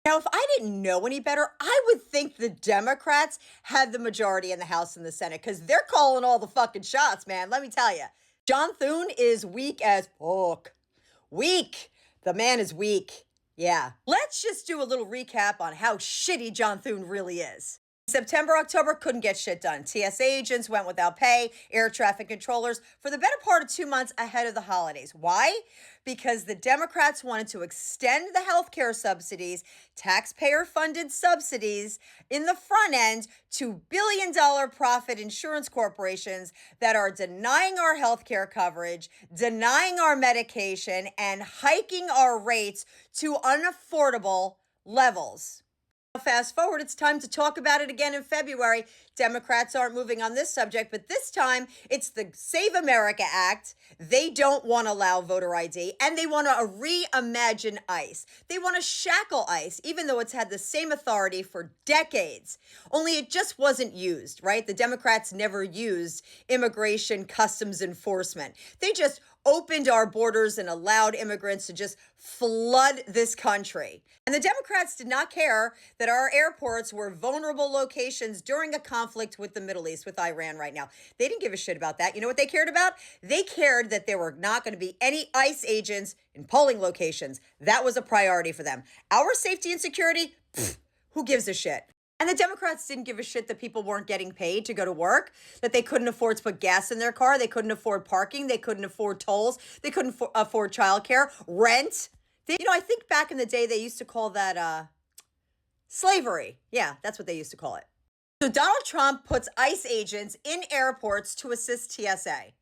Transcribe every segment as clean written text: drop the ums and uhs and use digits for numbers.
Now, if I didn't know any better, I would think the Democrats had the majority in the House and the Senate because they're calling all the fucking shots, man. Let me tell you. John Thune is weak as fuck. Weak. The man is weak. Yeah. Let's just do a little recap on how shitty John Thune really is. September, October couldn't get shit done. TSA agents went without pay, air traffic controllers for the better part of 2 months ahead of the holidays. Why? Because the Democrats wanted to extend the healthcare subsidies, taxpayer funded subsidies in the front end to billion-dollar profit insurance corporations that are denying our healthcare coverage, denying our medication, and hiking our rates to unaffordable levels. Fast forward, it's time to talk about it again in February. Democrats aren't moving on this subject, but this time it's the Save America Act. They don't want to allow voter ID, and they want to reimagine ICE. They want to shackle ICE, even though it's had the same authority for decades. Only it just wasn't used, right? The Democrats never used immigration customs enforcement. They just opened our borders and allowed immigrants to just flood this country. And the Democrats did not care that our airports were vulnerable locations during a conflict with the Middle East, with Iran right now. They didn't give a shit about that. You know what they cared about? They cared that there were not going to be any ICE agents in polling locations. That was a priority for them. Our safety and security, who gives a shit? And the Democrats didn't give a shit that people weren't getting paid to go to work, that they couldn't afford to put gas in their car, they couldn't afford parking, they couldn't afford tolls, they couldn't afford childcare, rent. I think back in the day they used to call that slavery. Yeah, that's what they used to call it. So Donald Trump puts ICE agents in airports to assist TSA.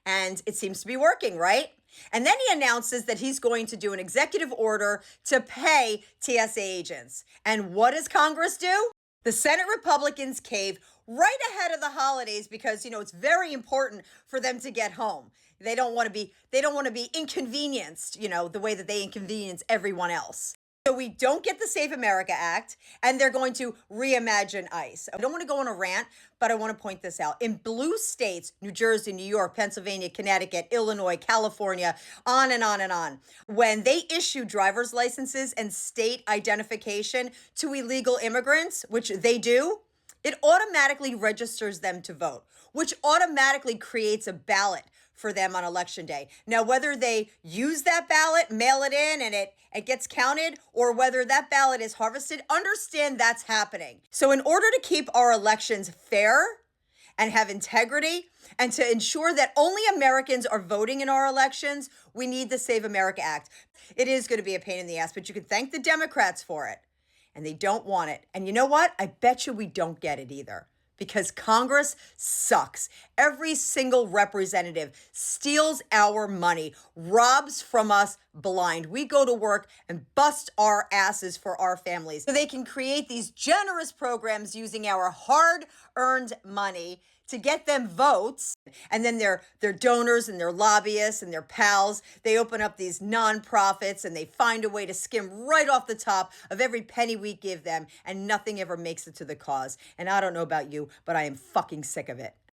And it seems to be working, right? And then he announces that he's going to do an executive order to pay TSA agents. And what does Congress do? The Senate Republicans cave right ahead of the holidays because, it's very important for them to get home. They don't want to be inconvenienced, the way that they inconvenience everyone else. So we don't get the Save America Act, and they're going to reimagine ICE. I don't want to go on a rant, but I want to point this out. In blue states, New Jersey, New York, Pennsylvania, Connecticut, Illinois, California, on and on and on, when they issue driver's licenses and state identification to illegal immigrants, which they do, it automatically registers them to vote, which automatically creates a ballot for them on election day. Now, whether they use that ballot, mail it in, and it gets counted, or whether that ballot is harvested, understand that's happening. So in order to keep our elections fair and have integrity, and to ensure that only Americans are voting in our elections, we need the Save America Act. It is going to be a pain in the ass, but you can thank the Democrats for it. And they don't want it. And you know what? I bet you we don't get it either. Because Congress sucks. Every single representative steals our money, robs from us blind. We go to work and bust our asses for our families so they can create these generous programs using our hard-earned money to get them votes. And then their donors and their lobbyists and their pals, they open up these nonprofits and they find a way to skim right off the top of every penny we give them, and nothing ever makes it to the cause. And I don't know about you, but I am fucking sick of it.